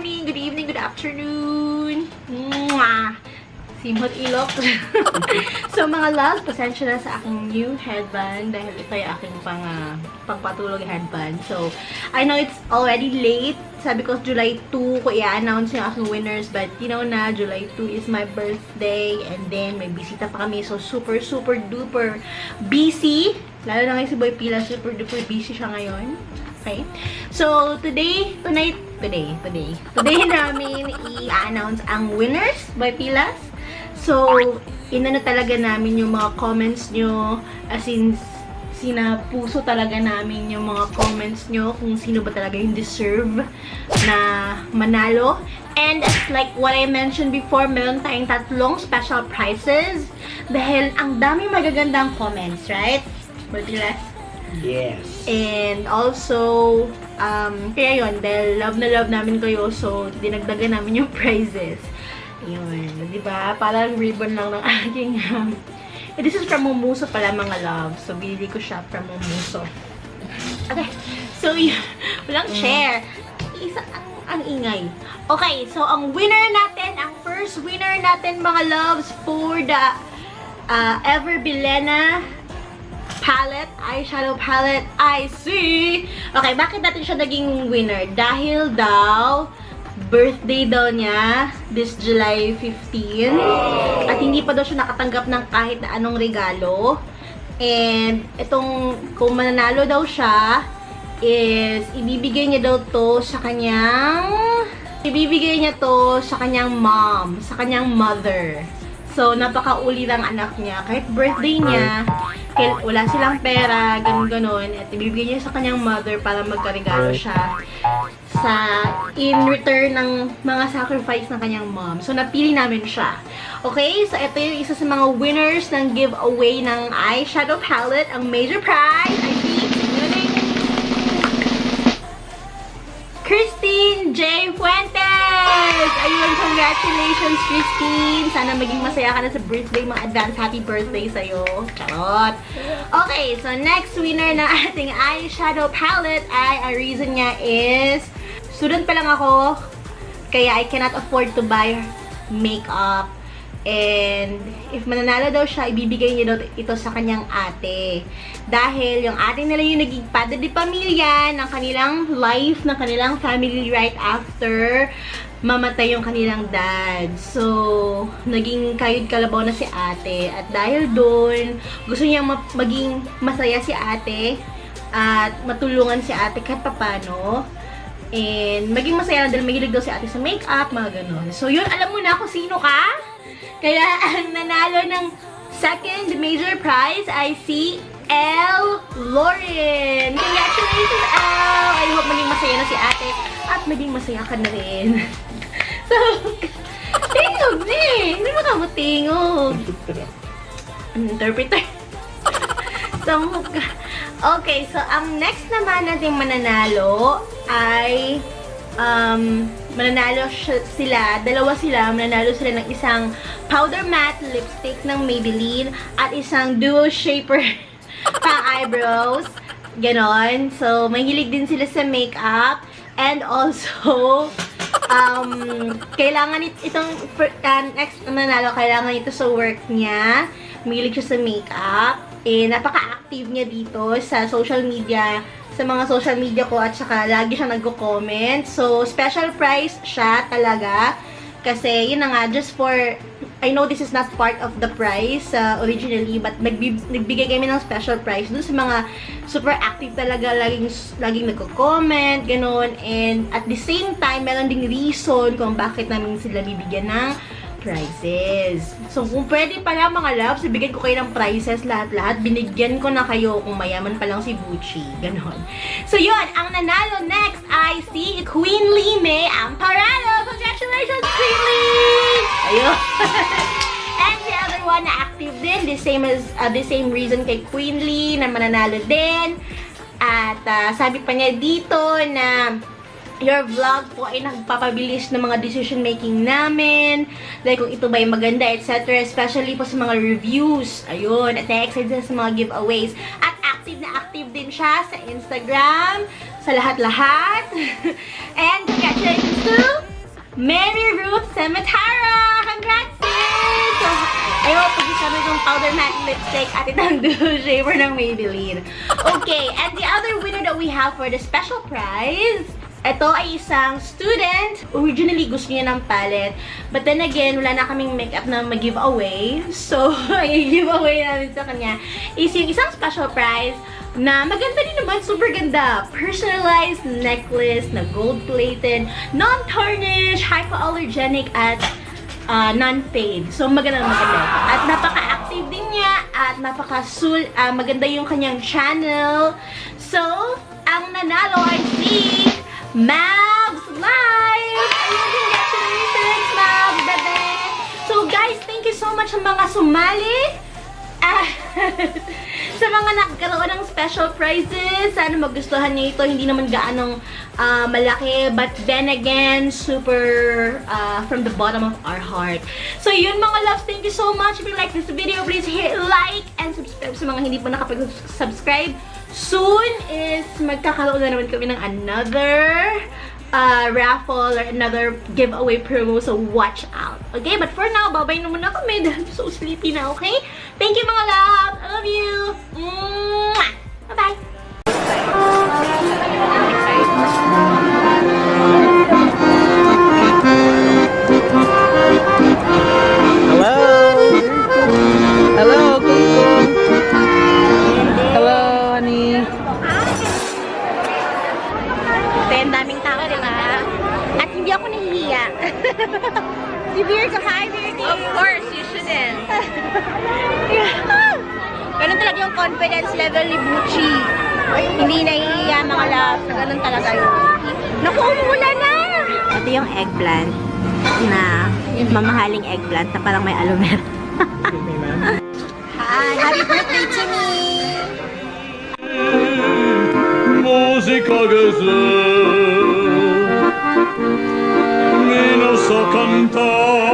morning, good evening, good afternoon. Mwah! Simhot ilok. So mga loves, pasensya na sa aking new headband dahil ito yung aking pangpatulog headband. So, I know it's already late. Sabi ko July 2 ko i-announce yung aking winners, but you know na, July 2 is my birthday and then may bisita pa kami. So, super duper busy. Lalo na ngayon si Boy Pila, super duper busy siya ngayon. Okay? So, today namin i-announce ang winners by Pilas. So, inano talaga namin yung mga comments nyo, as in, sinapuso talaga namin yung mga comments nyo kung sino ba talaga yung deserve na manalo. And as like what I mentioned before, meron tayong tatlong special prizes dahil ang daming magagandang comments, right? By Pilas? Yes. And also, kaya yun, dahil love na love namin kayo, so dinagdagan namin yung prizes. Yun, di ba? Parang ribbon lang ng aking, this is from Mumuso pala mga love. So, binili ko siya from Mumuso. Okay. So, walang share. Isa ang ingay. Okay, so ang winner natin, ang first winner natin mga loves for the Ever Bilena palette, eyeshadow palette, I see. Okay, bakit natin siya naging winner? Dahil daw, birthday daw niya this July 15. At hindi pa daw siya nakatanggap ng kahit na anong regalo. And itong, kung mananalo daw siya, is ibibigay niya daw to sa kanyang mom, sa kanyang mother. So, napakauli ng anak niya. Kahit birthday niya, wala silang pera, ganun-ganon. At ibibigay niya sa kanyang mother para magkaregalo siya in return ng mga sacrifice ng kanyang mom. So, napili namin siya. Okay? So, ito yung isa sa mga winners ng giveaway ng eyeshadow palette. Ang major prize, I think, Christine J. Fuentes! Ayun, congratulations, Christine! Sana maging masaya ka na sa birthday, mga advance happy birthday sa'yo. Charot! Okay, so next winner na ating eyeshadow palette ay, ang reason niya is, student pa lang ako, kaya I cannot afford to buy makeup. And if mananalo daw siya, ibibigay niya daw ito sa kanyang ate. Dahil yung ate nila yung naging padre de pamilya ng kanilang life, ng kanilang family right after mamatay yung kanilang dad. So, naging kayod kalabaw na si ate. At dahil doon, gusto niya maging masaya si ate at matulungan si ate kahit papano. And maging masaya na dahil mahilig daw si ate sa makeup, mga ganun. So, yun, alam mo na kung sino ka. Kaya ang nanalo ng second major prize ay si Elle Lauren. Congratulations, Elle! I hope maging masaya na si ate at maging masaya ka na rin. So, tingog na eh. Hindi mo ka matingog. Interpreter. So, okay, so ang next naman natin mananalo ay mananalo dalawa sila, mananalo sila ng isang powder matte lipstick ng Maybelline at isang duo shaper pang eyebrows. Ganon. So, mahilig din sila sa makeup and also kailangan itong next mananalo, kailangan ito sa work niya. Mahilig siya sa makeup. Napaka-active niya dito sa social media, sa mga social media ko, at saka lagi siya nagko-comment. So, special prize siya talaga. Kasi, yun na nga, just for, I know this is not part of the prize originally, but nagbigay kami ng special prize dun sa mga super active talaga, laging nagko-comment, ganun. And at the same time, meron ding reason kung bakit namin sila bibigyan ng prizes. So, kung pwede pala mga loves, ibigyan ko kayo ng prizes lahat-lahat. Binigyan ko na kayo kung mayaman pa lang si Bucci. Ganon. So, yun. Ang nanalo next ay si Queen Lime Amparado. Congratulations, Queen Lee! Ayun. And the other one na active din. The same reason kay Queen Lee na mananalo din. At sabi pa niya dito na your vlog po ay nagpapabilis ng mga decision making namin. Like kung ito ba yung maganda, etc. Especially po sa mga reviews. Ayun. At na-excited sa mga giveaways. At active na active din siya sa Instagram. Sa lahat-lahat. And congratulations to Mary Ruth Semitara! Congrats, sis! So, I hope pag-isama yung powder matte lipstick at itang duo shaver ng Maybelline. Okay, and the other winner that we have for the special prize, ito ay isang student. Originally, gusto niya ng palette. But then again, wala na kaming makeup na mag-giveaway. So, i-giveaway namin sa kanya is yung isang special prize na maganda din naman, super ganda. Personalized necklace na gold-plated, non-tarnish, hypoallergenic, at non-fade. So, maganda. At napaka-active din niya at maganda yung kanyang channel. So, ang nanalo ay si Mabs Live! Congratulations, Mabs, bebe! So, guys, thank you so much sa mga sumali. Sa mga nagkaroon ng special prizes, sana magustuhan niyo ito. Hindi naman gaanong malaki, but then again, super from the bottom of our heart. So yun mga loves, thank you so much. If you like this video, please hit like and subscribe sa mga hindi pa nakapag-subscribe. Soon is magkakaroon na naman kami ng another raffle or another giveaway promo, so watch out. Okay, but for now, babay na muna kami dahil so sleepy na, okay? Thank you mga love! I love you! Mwah! Bye-bye! Hello! Hello, Kung. Hello, honey. Ito yung daming tao, di ba? At hindi ako nahihiya. Si Virgo, hi Virgo! Of course, you shouldn't. Ganun talaga yung confidence level ni Bucci. Hindi nahihiya mga love. Ganun talaga yun. Naku, umulan na! Ito yung eggplant na mamahaling eggplant na parang may aloe vera. Hi! Happy birthday to me! Musica gesell, mi non so cantare.